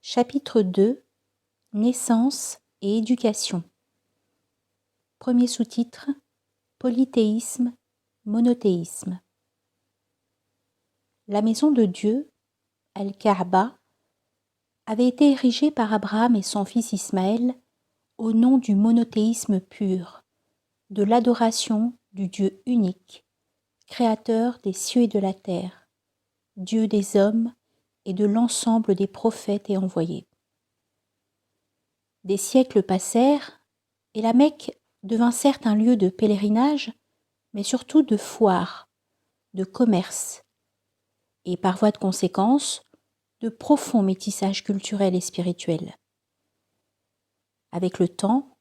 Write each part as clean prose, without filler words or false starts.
Chapitre 2 Naissance et éducation. Premier sous-titre Polythéisme, monothéisme. La maison de Dieu, Al-Kaaba, avait été érigée par Abraham et son fils Ismaël au nom du monothéisme pur, de l'adoration du Dieu unique, créateur des cieux et de la terre, Dieu des hommes et de l'ensemble des prophètes et envoyés. Des siècles passèrent et la Mecque devint certes un lieu de pèlerinage, mais surtout de foire, de commerce, et par voie de conséquence, de profonds métissages culturels et spirituels. Avec le temps,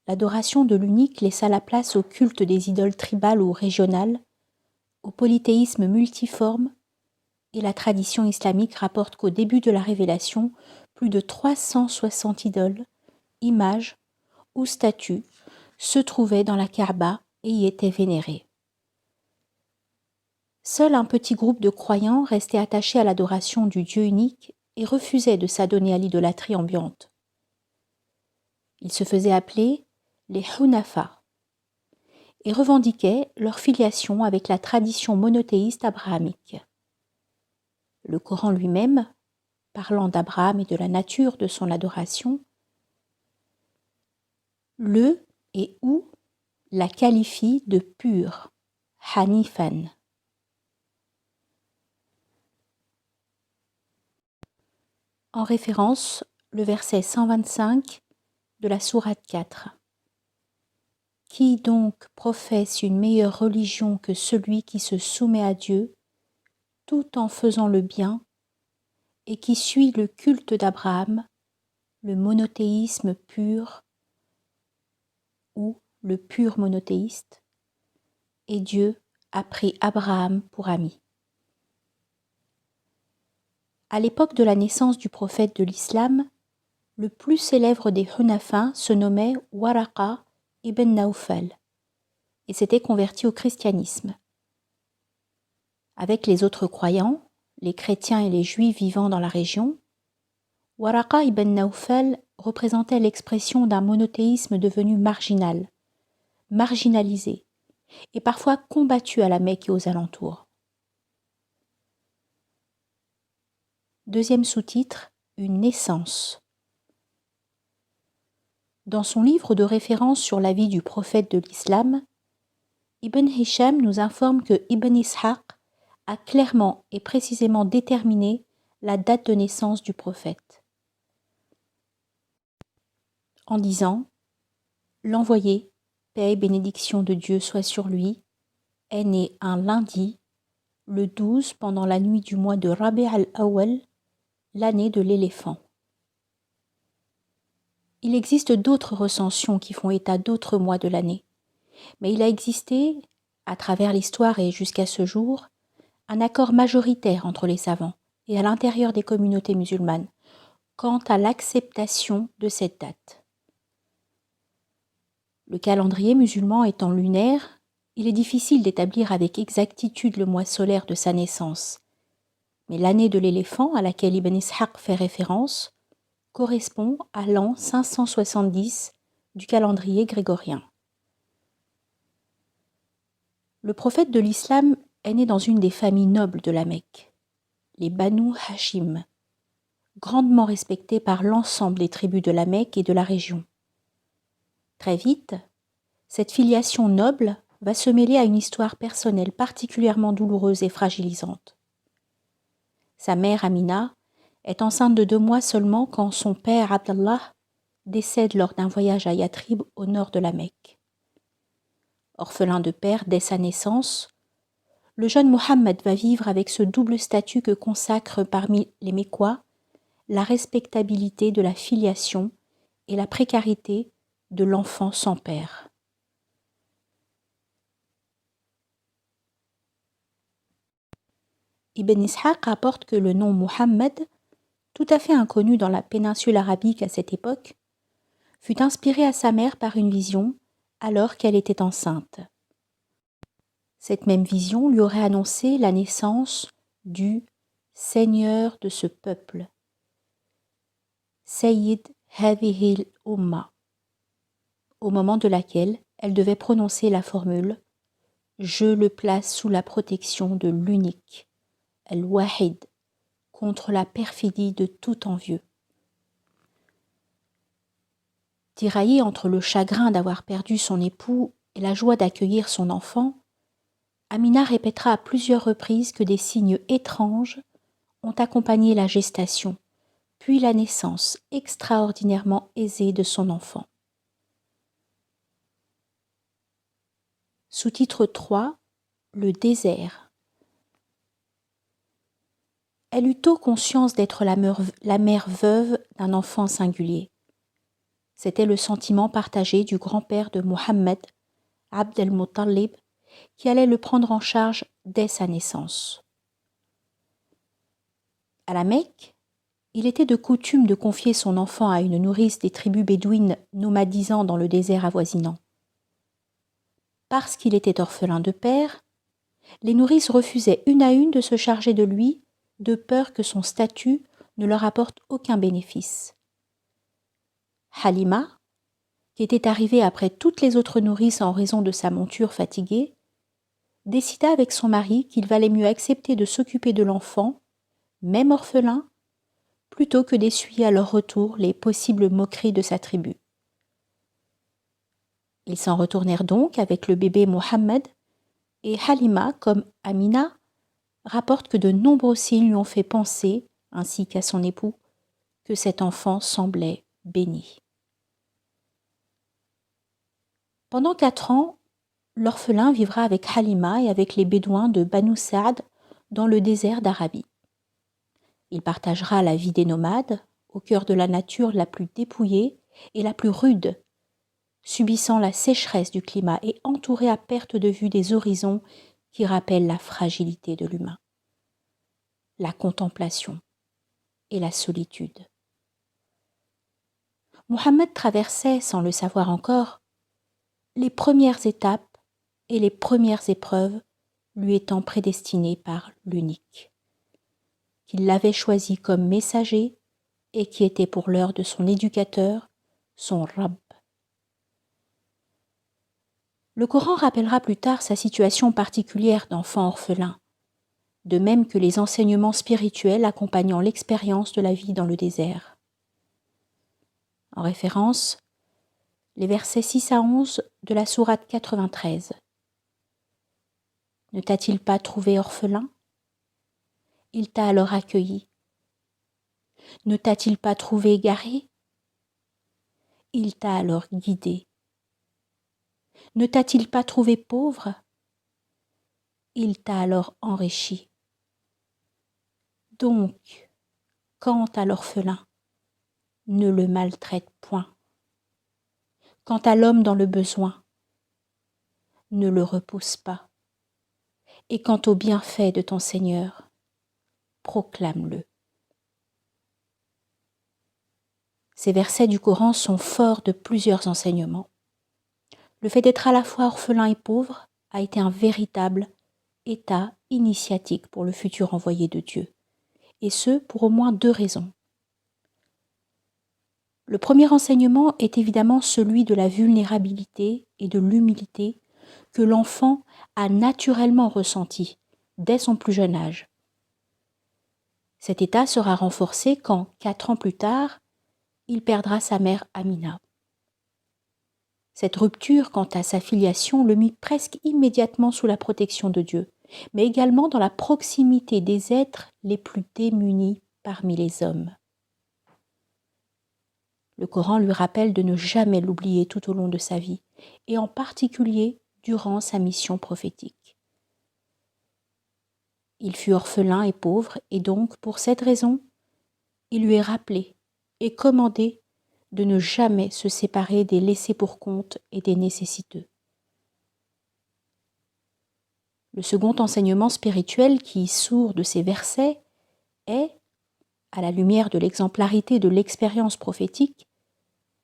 l'adoration de l'unique laissa la place au culte des idoles tribales ou régionales, au polythéisme multiforme, et la tradition islamique rapporte qu'au début de la révélation, plus de 360 idoles, images ou statues se trouvaient dans la Kaaba et y étaient vénérées. Seul un petit groupe de croyants restait attaché à l'adoration du Dieu unique et refusait de s'adonner à l'idolâtrie ambiante. Ils se faisaient appeler les Hunafa et revendiquaient leur filiation avec la tradition monothéiste abrahamique. Le Coran lui-même, parlant d'Abraham et de la nature de son adoration, le et ou la qualifie de pure, Hanifan. En référence, le verset 125 de la sourate 4. Qui donc professe une meilleure religion que celui qui se soumet à Dieu, tout en faisant le bien, et qui suit le culte d'Abraham, le monothéisme pur, ou le pur monothéiste, et Dieu a pris Abraham pour ami. À l'époque de la naissance du prophète de l'islam, le plus célèbre des Hunafins se nommait Waraqa ibn Nawfal et s'était converti au christianisme. Avec les autres croyants, les chrétiens et les juifs vivant dans la région, Waraqa ibn Nawfal représentait l'expression d'un monothéisme devenu marginal, marginalisé et parfois combattu à la Mecque et aux alentours. Deuxième sous-titre, une naissance. Dans son livre de référence sur la vie du prophète de l'islam, Ibn Hisham nous informe que Ibn Ishaq a clairement et précisément déterminé la date de naissance du prophète, en disant « L'envoyé, paix et bénédiction de Dieu soit sur lui, est né un lundi, le 12 pendant la nuit du mois de Rabi' al-Awwal, l'année de l'éléphant. » Il existe d'autres recensions qui font état d'autres mois de l'année, mais il a existé, à travers l'histoire et jusqu'à ce jour, un accord majoritaire entre les savants et à l'intérieur des communautés musulmanes quant à l'acceptation de cette date. Le calendrier musulman étant lunaire, il est difficile d'établir avec exactitude le mois solaire de sa naissance, mais l'année de l'éléphant à laquelle Ibn Ishaq fait référence correspond à l'an 570 du calendrier grégorien. Le prophète de l'islam est né dans une des familles nobles de la Mecque, les Banu Hashim, grandement respectés par l'ensemble des tribus de la Mecque et de la région. Très vite, cette filiation noble va se mêler à une histoire personnelle particulièrement douloureuse et fragilisante. Sa mère Amina est enceinte de 2 mois seulement quand son père Abdallah décède lors d'un voyage à Yathrib au nord de la Mecque. Orphelin de père dès sa naissance, le jeune Mohammed va vivre avec ce double statut que consacre parmi les Mécois la respectabilité de la filiation et la précarité de l'enfant sans père. Ibn Ishaq rapporte que le nom Mohammed, tout à fait inconnu dans la péninsule arabique à cette époque, fut inspiré à sa mère par une vision alors qu'elle était enceinte. Cette même vision lui aurait annoncé la naissance du Seigneur de ce peuple, Sayyid Hadhihi al-Umma, au moment de laquelle elle devait prononcer la formule « Je le place sous la protection de l'unique, Al-Wahid, contre la perfidie de tout envieux. » Tiraillée entre le chagrin d'avoir perdu son époux et la joie d'accueillir son enfant, Amina répétera à plusieurs reprises que des signes étranges ont accompagné la gestation, puis la naissance extraordinairement aisée de son enfant. Sous-titre 3, le désert. Elle eut tôt conscience d'être la mère veuve d'un enfant singulier. C'était le sentiment partagé du grand-père de Mohammed, Abd el-Muttalib, qui allait le prendre en charge dès sa naissance. À la Mecque, il était de coutume de confier son enfant à une nourrice des tribus bédouines nomadisant dans le désert avoisinant. Parce qu'il était orphelin de père, les nourrices refusaient une à une de se charger de lui, de peur que son statut ne leur apporte aucun bénéfice. Halima, qui était arrivée après toutes les autres nourrices en raison de sa monture fatiguée, décida avec son mari qu'il valait mieux accepter de s'occuper de l'enfant, même orphelin, plutôt que d'essuyer à leur retour les possibles moqueries de sa tribu. Ils s'en retournèrent donc avec le bébé Mohammed, et Halima, comme Amina, rapporte que de nombreux signes lui ont fait penser, ainsi qu'à son époux, que cet enfant semblait béni. Pendant 4 ans, l'orphelin vivra avec Halima et avec les Bédouins de Banu Saad dans le désert d'Arabie. Il partagera la vie des nomades, au cœur de la nature la plus dépouillée et la plus rude, subissant la sécheresse du climat et entouré à perte de vue des horizons qui rappellent la fragilité de l'humain, la contemplation et la solitude. Mohammed traversait, sans le savoir encore, les premières étapes et les premières épreuves lui étant prédestinées par l'unique, qu'il l'avait choisi comme messager et qui était pour l'heure de son éducateur, son Rabb. Le Coran rappellera plus tard sa situation particulière d'enfant orphelin, de même que les enseignements spirituels accompagnant l'expérience de la vie dans le désert. En référence, les versets 6 à 11 de la sourate 93. Ne t'a-t-il pas trouvé orphelin? Il t'a alors accueilli. Ne t'a-t-il pas trouvé égaré? Il t'a alors guidé. Ne t'a-t-il pas trouvé pauvre? Il t'a alors enrichi. Donc, quant à l'orphelin, ne le maltraite point. Quant à l'homme dans le besoin, ne le repousse pas. Et quant au bienfait de ton Seigneur, proclame-le. Ces versets du Coran sont forts de plusieurs enseignements. Le fait d'être à la fois orphelin et pauvre a été un véritable état initiatique pour le futur envoyé de Dieu, et ce pour au moins 2 raisons. Le premier enseignement est évidemment celui de la vulnérabilité et de l'humilité que l'enfant a naturellement ressenti dès son plus jeune âge. Cet état sera renforcé quand, 4 ans plus tard, il perdra sa mère Amina. Cette rupture quant à sa filiation le mit presque immédiatement sous la protection de Dieu, mais également dans la proximité des êtres les plus démunis parmi les hommes. Le Coran lui rappelle de ne jamais l'oublier tout au long de sa vie, et en particulier durant sa mission prophétique. Il fut orphelin et pauvre, et donc, pour cette raison, il lui est rappelé et commandé de ne jamais se séparer des laissés pour compte et des nécessiteux. Le second enseignement spirituel qui sourd de ces versets est, à la lumière de l'exemplarité de l'expérience prophétique,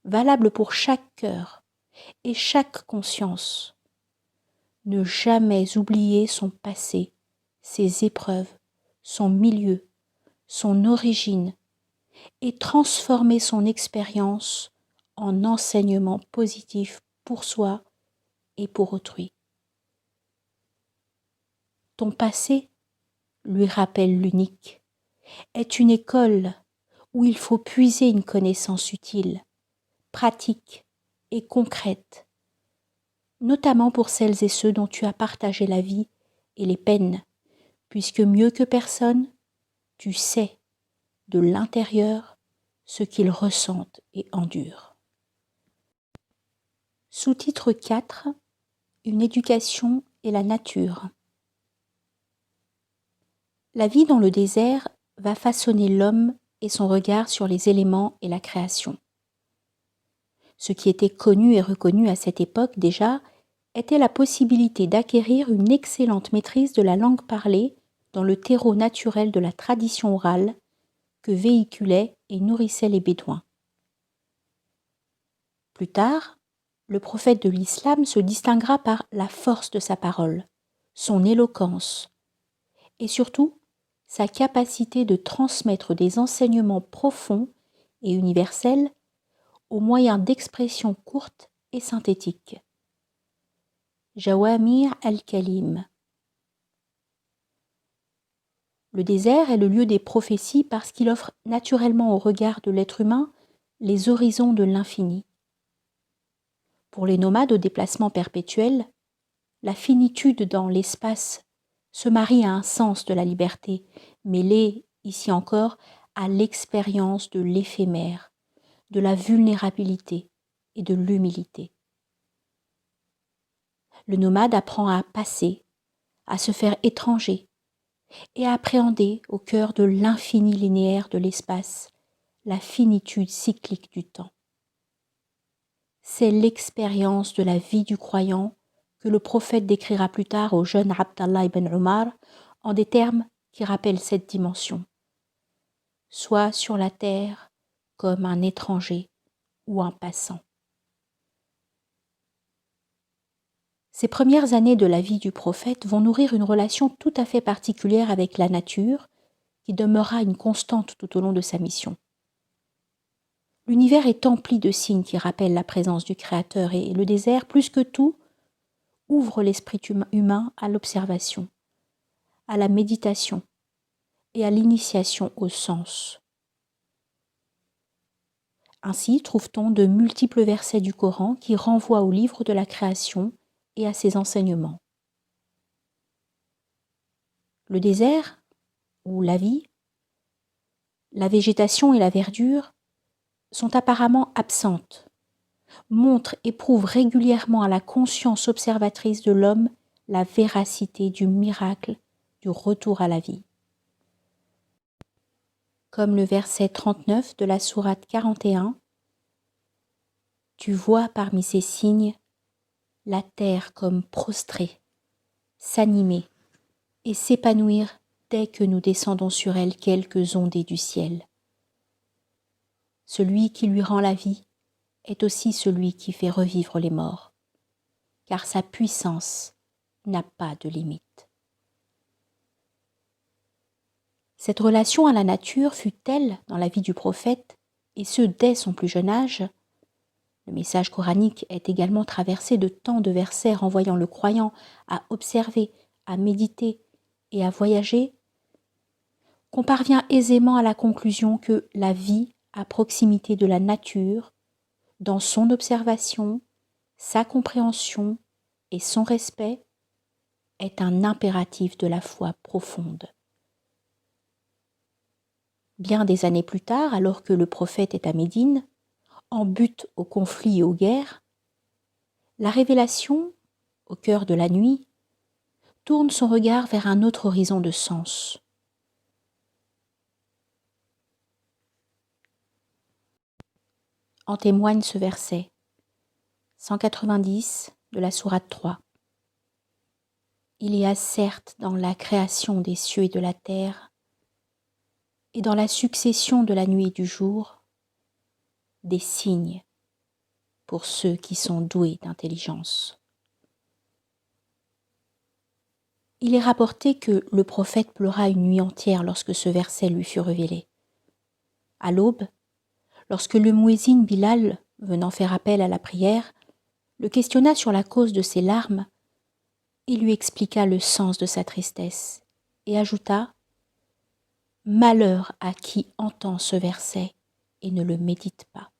valable pour chaque cœur et chaque conscience. Ne jamais oublier son passé, ses épreuves, son milieu, son origine, et transformer son expérience en enseignement positif pour soi et pour autrui. Ton passé, lui rappelle l'unique, est une école où il faut puiser une connaissance utile, pratique et concrète, notamment pour celles et ceux dont tu as partagé la vie et les peines, puisque mieux que personne, tu sais de l'intérieur ce qu'ils ressentent et endurent. Sous-titre 4. Une éducation et la nature. La vie dans le désert va façonner l'homme et son regard sur les éléments et la création. Ce qui était connu et reconnu à cette époque déjà était la possibilité d'acquérir une excellente maîtrise de la langue parlée dans le terreau naturel de la tradition orale que véhiculaient et nourrissaient les Bédouins. Plus tard, le prophète de l'islam se distinguera par la force de sa parole, son éloquence et surtout sa capacité de transmettre des enseignements profonds et universels au moyen d'expressions courtes et synthétiques. Jawami' al-Kalim. Le désert est le lieu des prophéties parce qu'il offre naturellement au regard de l'être humain les horizons de l'infini. Pour les nomades au déplacement perpétuel, la finitude dans l'espace se marie à un sens de la liberté, mêlé, ici encore, à l'expérience de l'éphémère, de la vulnérabilité et de l'humilité. Le nomade apprend à passer, à se faire étranger et à appréhender au cœur de l'infini linéaire de l'espace la finitude cyclique du temps. C'est l'expérience de la vie du croyant que le prophète décrira plus tard au jeune Abdallah ibn Omar en des termes qui rappellent cette dimension. Sois sur la terre comme un étranger ou un passant. Ces premières années de la vie du prophète vont nourrir une relation tout à fait particulière avec la nature qui demeurera une constante tout au long de sa mission. L'univers est empli de signes qui rappellent la présence du Créateur et le désert, plus que tout, ouvre l'esprit humain à l'observation, à la méditation et à l'initiation au sens. Ainsi trouve-t-on de multiples versets du Coran qui renvoient au livre de la création et à ses enseignements. Le désert, ou la vie, la végétation et la verdure sont apparemment absentes, montrent et prouvent régulièrement à la conscience observatrice de l'homme la véracité du miracle du retour à la vie. Comme le verset 39 de la sourate 41, tu vois parmi ces signes la terre comme prostrée, s'animer et s'épanouir dès que nous descendons sur elle quelques ondées du ciel. Celui qui lui rend la vie est aussi celui qui fait revivre les morts, car sa puissance n'a pas de limite. Cette relation à la nature fut telle dans la vie du prophète, et ce dès son plus jeune âge. Le message coranique est également traversé de tant de versets renvoyant le croyant à observer, à méditer et à voyager, qu'on parvient aisément à la conclusion que la vie à proximité de la nature, dans son observation, sa compréhension et son respect, est un impératif de la foi profonde. Bien des années plus tard, alors que le prophète est à Médine, en butte aux conflits et aux guerres, la révélation, au cœur de la nuit, tourne son regard vers un autre horizon de sens. En témoigne ce verset 190 de la sourate 3. Il y a certes dans la création des cieux et de la terre, et dans la succession de la nuit et du jour, des signes pour ceux qui sont doués d'intelligence. Il est rapporté que le prophète pleura une nuit entière lorsque ce verset lui fut révélé. À l'aube, lorsque le muezzin Bilal, venant faire appel à la prière, le questionna sur la cause de ses larmes, il lui expliqua le sens de sa tristesse et ajouta « Malheur à qui entend ce verset et ne le médite pas ».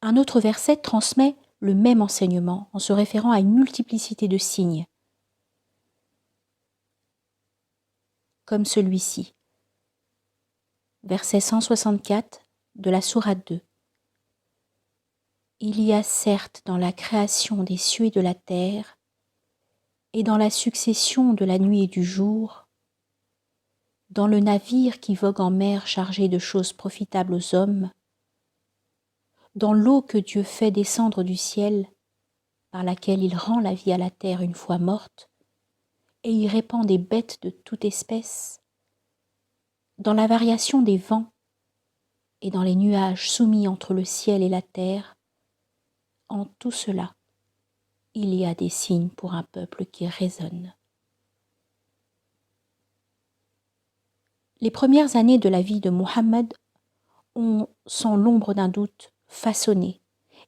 Un autre verset transmet le même enseignement en se référant à une multiplicité de signes, comme celui-ci. Verset 164 de la sourate 2. Il y a certes dans la création des cieux et de la terre, et dans la succession de la nuit et du jour, dans le navire qui vogue en mer chargé de choses profitables aux hommes, dans l'eau que Dieu fait descendre du ciel, par laquelle il rend la vie à la terre une fois morte, et y répand des bêtes de toute espèce, dans la variation des vents, et dans les nuages soumis entre le ciel et la terre, en tout cela, il y a des signes pour un peuple qui raisonne. Les premières années de la vie de Muhammad ont, sans l'ombre d'un doute, façonné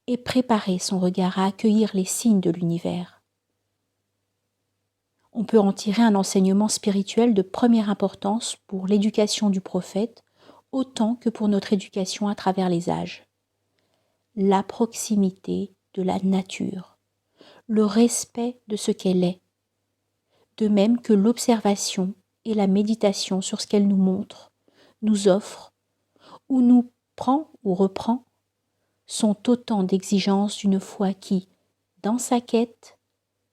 et préparé son regard à accueillir les signes de l'univers. On peut en tirer un enseignement spirituel de première importance pour l'éducation du prophète, autant que pour notre éducation à travers les âges. La proximité de la nature, le respect de ce qu'elle est, de même que l'observation et la méditation sur ce qu'elle nous montre, nous offre, ou nous prend ou reprend, sont autant d'exigences d'une foi qui, dans sa quête,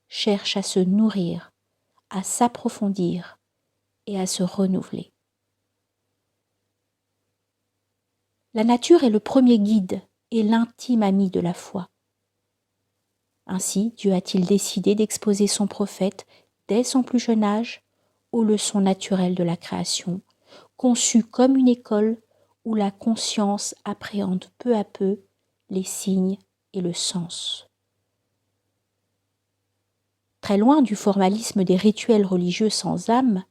cherche à se nourrir, à s'approfondir et à se renouveler. La nature est le premier guide et l'intime ami de la foi. Ainsi, Dieu a-t-il décidé d'exposer son prophète dès son plus jeune âge aux leçons naturelles de la création, conçues comme une école où la conscience appréhende peu à peu les signes et le sens. Très loin du formalisme des rituels religieux sans âme,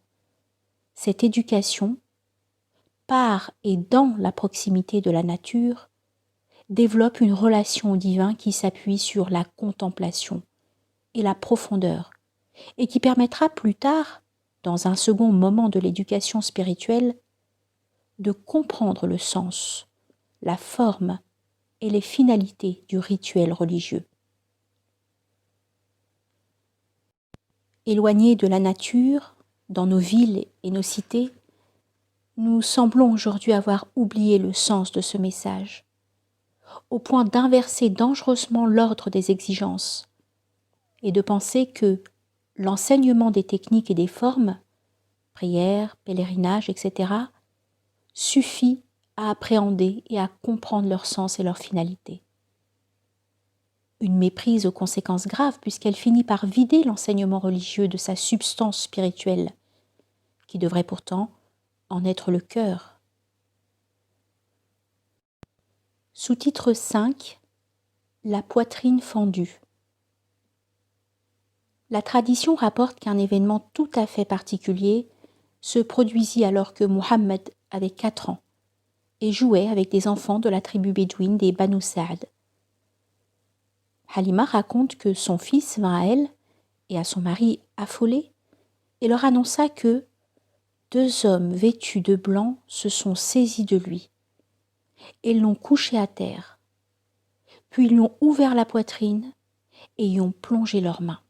cette éducation, par et dans la proximité de la nature, développe une relation au divin qui s'appuie sur la contemplation et la profondeur, et qui permettra plus tard, dans un second moment de l'éducation spirituelle, de comprendre le sens, la forme et les finalités du rituel religieux. Éloignés de la nature, dans nos villes et nos cités, nous semblons aujourd'hui avoir oublié le sens de ce message, au point d'inverser dangereusement l'ordre des exigences et de penser que l'enseignement des techniques et des formes, prière, pèlerinage, etc., suffit à appréhender et à comprendre leur sens et leur finalité. Une méprise aux conséquences graves puisqu'elle finit par vider l'enseignement religieux de sa substance spirituelle, qui devrait pourtant en être le cœur. Sous-titre 5 : La poitrine fendue. La tradition rapporte qu'un événement tout à fait particulier se produisit alors que Muhammad avait 4 ans et jouait avec des enfants de la tribu bédouine des Banu Sa'd. Halima raconte que son fils vint à elle et à son mari affolé et leur annonça que 2 hommes vêtus de blanc se sont saisis de lui et l'ont couché à terre. Puis ils lui ont ouvert la poitrine et y ont plongé leurs mains.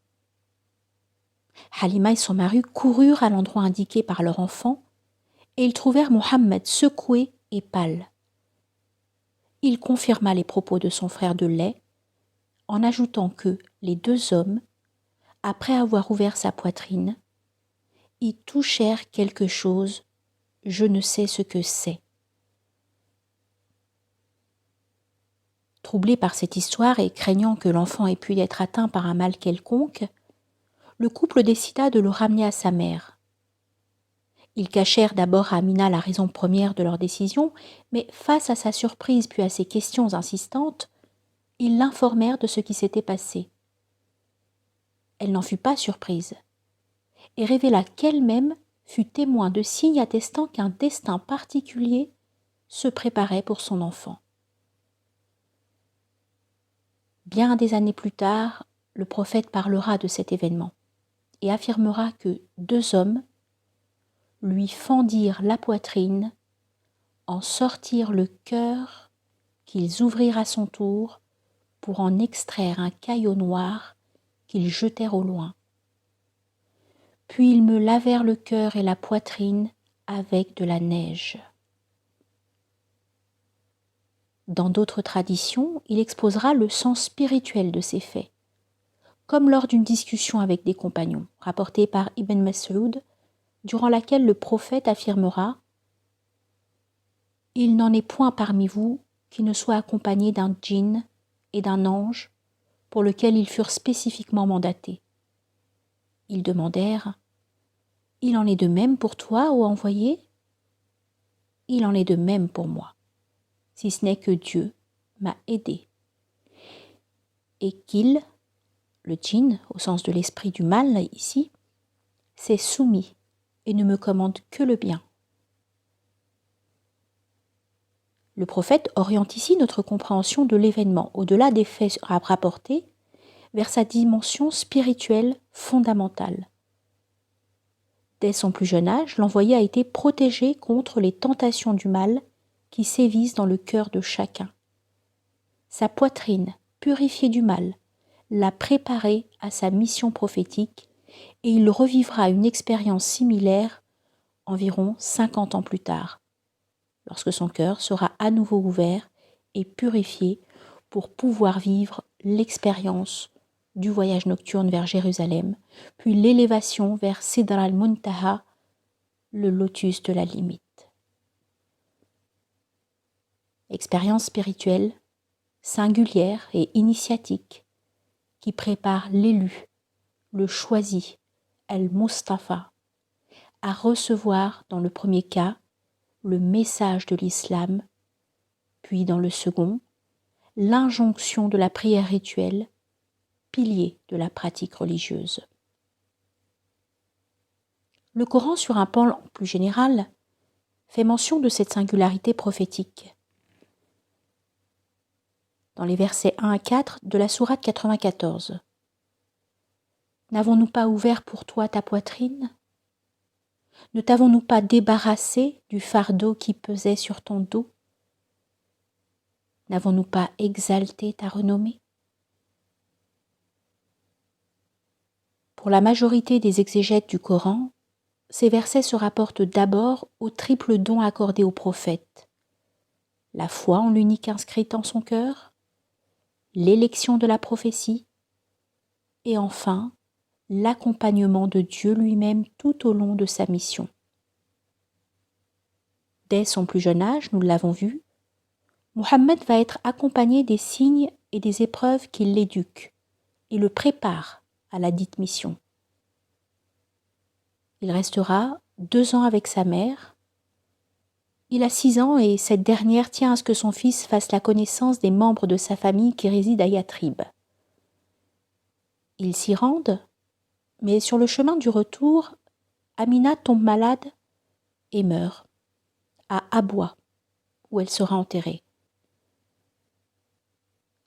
Halima et son mari coururent à l'endroit indiqué par leur enfant et ils trouvèrent Muhammad secoué et pâle. Il confirma les propos de son frère de lait en ajoutant que les 2 hommes, après avoir ouvert sa poitrine, y touchèrent quelque chose, je ne sais ce que c'est. Troublé par cette histoire et craignant que l'enfant ait pu être atteint par un mal quelconque, le couple décida de le ramener à sa mère. Ils cachèrent d'abord à Amina la raison première de leur décision, mais face à sa surprise puis à ses questions insistantes, ils l'informèrent de ce qui s'était passé. Elle n'en fut pas surprise et révéla qu'elle-même fut témoin de signes attestant qu'un destin particulier se préparait pour son enfant. Bien des années plus tard, le prophète parlera de cet événement et affirmera que 2 hommes lui fendirent la poitrine, en sortirent le cœur, qu'ils ouvrirent à son tour pour en extraire un caillot noir qu'ils jetèrent au loin. Puis ils me lavèrent le cœur et la poitrine avec de la neige. Dans d'autres traditions, il exposera le sens spirituel de ces faits, comme lors d'une discussion avec des compagnons, rapportée par Ibn Mas'ud, durant laquelle le prophète affirmera « Il n'en est point parmi vous qui ne soit accompagné d'un djinn et d'un ange pour lequel ils furent spécifiquement mandatés. » Ils demandèrent « Il en est de même pour toi, ô envoyé ?» « Il en est de même pour moi, si ce n'est que Dieu m'a aidé. » Et qu'il, le djinn, au sens de l'esprit du mal ici, s'est soumis et ne me commande que le bien. Le prophète oriente ici notre compréhension de l'événement, au-delà des faits rapportés, vers sa dimension spirituelle fondamentale. Dès son plus jeune âge, l'envoyé a été protégé contre les tentations du mal qui sévissent dans le cœur de chacun. Sa poitrine, purifiée du mal, l'a préparé à sa mission prophétique et il revivra une expérience similaire environ 50 ans plus tard, lorsque son cœur sera à nouveau ouvert et purifié pour pouvoir vivre l'expérience du voyage nocturne vers Jérusalem, puis l'élévation vers Sidr al-Muntaha, le lotus de la limite. Expérience spirituelle, singulière et initiatique, qui prépare l'élu, le choisi, al-Mustafa, à recevoir dans le premier cas le message de l'islam, puis dans le second, l'injonction de la prière rituelle, pilier de la pratique religieuse. Le Coran, sur un plan plus général, fait mention de cette singularité prophétique. Dans les versets 1 à 4 de la sourate 94. N'avons-nous pas ouvert pour toi ta poitrine ? Ne t'avons-nous pas débarrassé du fardeau qui pesait sur ton dos ? N'avons-nous pas exalté ta renommée ? Pour la majorité des exégètes du Coran, ces versets se rapportent d'abord au triple don accordé au prophète, la foi en l'unique inscrite en son cœur, l'élection de la prophétie, et enfin l'accompagnement de Dieu lui-même tout au long de sa mission. Dès son plus jeune âge, nous l'avons vu, Mohammed va être accompagné des signes et des épreuves qui l'éduquent et le préparent à la dite mission. Il restera 2 ans avec sa mère. Il a 6 ans et cette dernière tient à ce que son fils fasse la connaissance des membres de sa famille qui résident à Yatrib. Ils s'y rendent, mais sur le chemin du retour, Amina tombe malade et meurt à Abwa, où elle sera enterrée.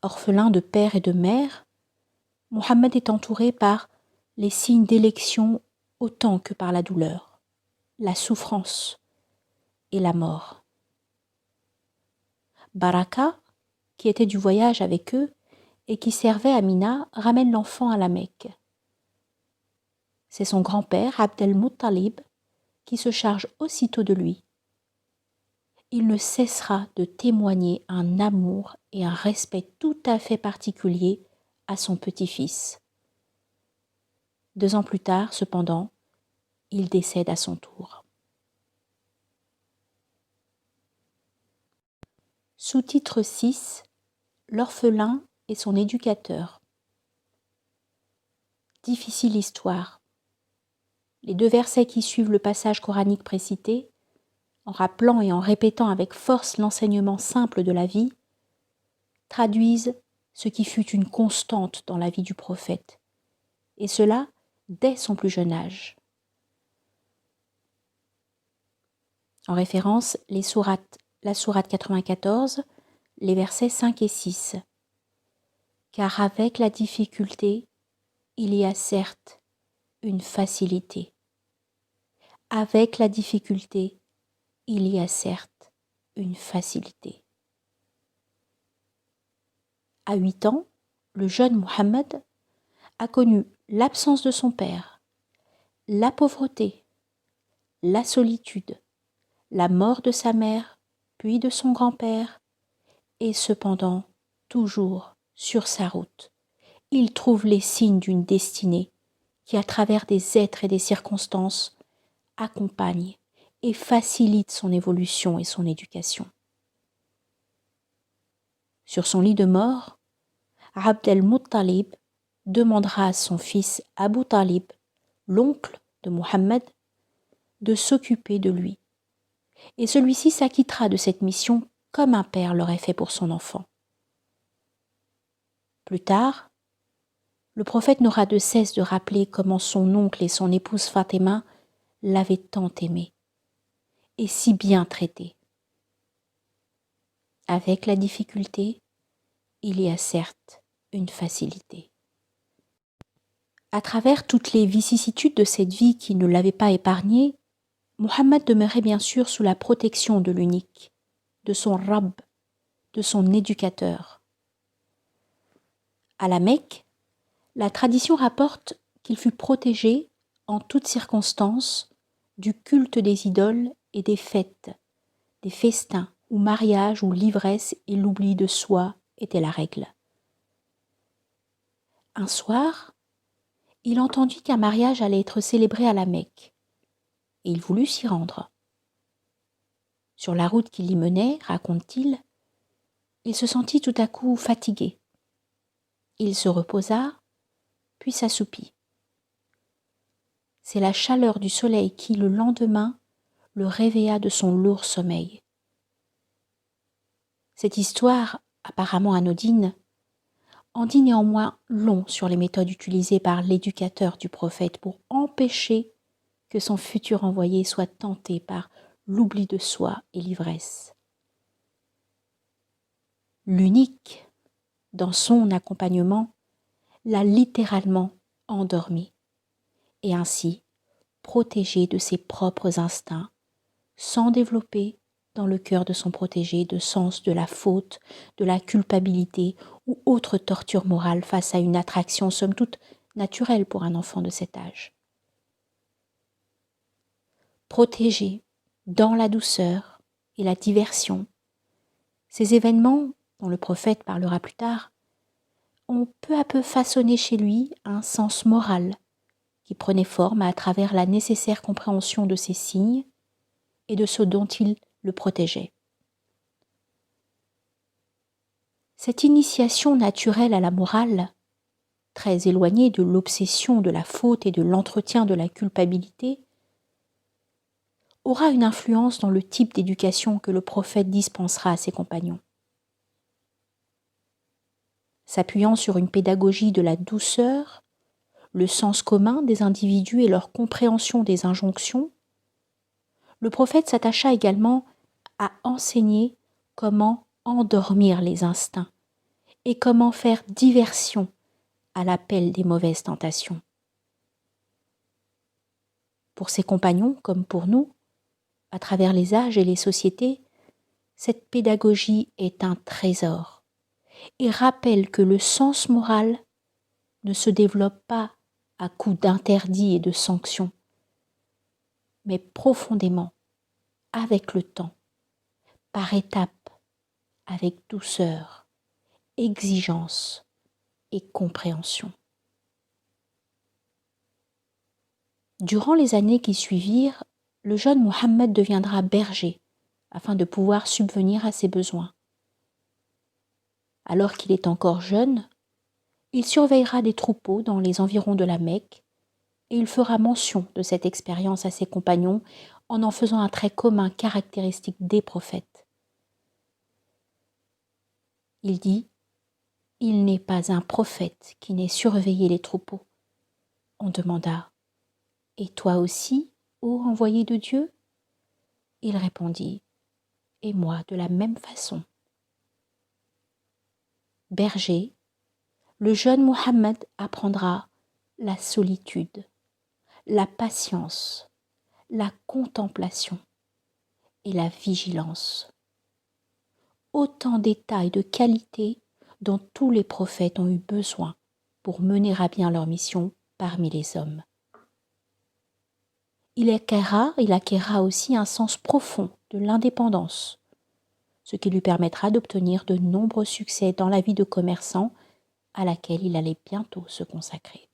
Orphelin de père et de mère, Mohammed est entouré par les signes d'élection autant que par la douleur, la souffrance et la mort. Baraka, qui était du voyage avec eux et qui servait Amina, ramène l'enfant à la Mecque. C'est son grand-père, Abd el-Muttalib, qui se charge aussitôt de lui. Il ne cessera de témoigner un amour et un respect tout à fait particulier à son petit-fils. 2 ans plus tard, cependant, il décède à son tour. Sous-titre 6. L'orphelin et son éducateur. Difficile histoire. Les 2 versets qui suivent le passage coranique précité, en rappelant et en répétant avec force l'enseignement simple de la vie, traduisent ce qui fut une constante dans la vie du prophète, et cela dès son plus jeune âge. En référence, la sourate 94, les versets 5 et 6. Car avec la difficulté, il y a certes une facilité. Avec la difficulté, il y a certes une facilité. À 8 ans, le jeune Mohammed a connu l'absence de son père, la pauvreté, la solitude, la mort de sa mère, puis de son grand-père, et cependant, toujours sur sa route, il trouve les signes d'une destinée qui, à travers des êtres et des circonstances, accompagne et facilite son évolution et son éducation. Sur son lit de mort, Abd el-Muttalib demandera à son fils Abu Talib, l'oncle de Mohammed, de s'occuper de lui. Et celui-ci s'acquittera de cette mission comme un père l'aurait fait pour son enfant. Plus tard, le prophète n'aura de cesse de rappeler comment son oncle et son épouse Fatima l'avaient tant aimé et si bien traité. Avec la difficulté, il y a certes une facilité. À travers toutes les vicissitudes de cette vie qui ne l'avaient pas épargné, Mohammed demeurait bien sûr sous la protection de l'unique, de son Rabb, de son éducateur. À la Mecque, la tradition rapporte qu'il fut protégé en toutes circonstances du culte des idoles et des fêtes, des festins où mariage ou l'ivresse et l'oubli de soi étaient la règle. Un soir, il entendit qu'un mariage allait être célébré à la Mecque, et il voulut s'y rendre. Sur la route qui l'y menait, raconte-t-il, il se sentit tout à coup fatigué. Il se reposa, puis s'assoupit. C'est la chaleur du soleil qui, le lendemain, le réveilla de son lourd sommeil. Cette histoire, apparemment anodine, en dit néanmoins long sur les méthodes utilisées par l'éducateur du prophète pour empêcher que son futur envoyé soit tenté par l'oubli de soi et l'ivresse. L'unique, dans son accompagnement, l'a littéralement endormi et ainsi protégé de ses propres instincts, sans développer dans le cœur de son protégé de sens de la faute, de la culpabilité ou autre torture morale face à une attraction somme toute naturelle pour un enfant de cet âge. Protégé dans la douceur et la diversion, ces événements, dont le prophète parlera plus tard, ont peu à peu façonné chez lui un sens moral qui prenait forme à travers la nécessaire compréhension de ces signes et de ce dont il le protégeait. Cette initiation naturelle à la morale, très éloignée de l'obsession de la faute et de l'entretien de la culpabilité, aura une influence dans le type d'éducation que le prophète dispensera à ses compagnons. S'appuyant sur une pédagogie de la douceur, le sens commun des individus et leur compréhension des injonctions, le prophète s'attacha également à enseigner comment endormir les instincts et comment faire diversion à l'appel des mauvaises tentations. Pour ses compagnons comme pour nous, à travers les âges et les sociétés, cette pédagogie est un trésor et rappelle que le sens moral ne se développe pas à coups d'interdits et de sanctions, mais profondément, avec le temps, par étapes, avec douceur, exigence et compréhension. Durant les années qui suivirent, le jeune Mohammed deviendra berger afin de pouvoir subvenir à ses besoins. Alors qu'il est encore jeune, il surveillera des troupeaux dans les environs de la Mecque et il fera mention de cette expérience à ses compagnons en faisant un trait commun caractéristique des prophètes. Il dit « Il n'est pas un prophète qui n'ait surveillé les troupeaux. » On demanda « Et toi aussi, ô envoyé de Dieu ?» Il répondit, et moi de la même façon. Berger, le jeune Muhammad apprendra la solitude, la patience, la contemplation et la vigilance. Autant d'états et de qualités dont tous les prophètes ont eu besoin pour mener à bien leur mission parmi les hommes. Il acquérera aussi un sens profond de l'indépendance, ce qui lui permettra d'obtenir de nombreux succès dans la vie de commerçant à laquelle il allait bientôt se consacrer.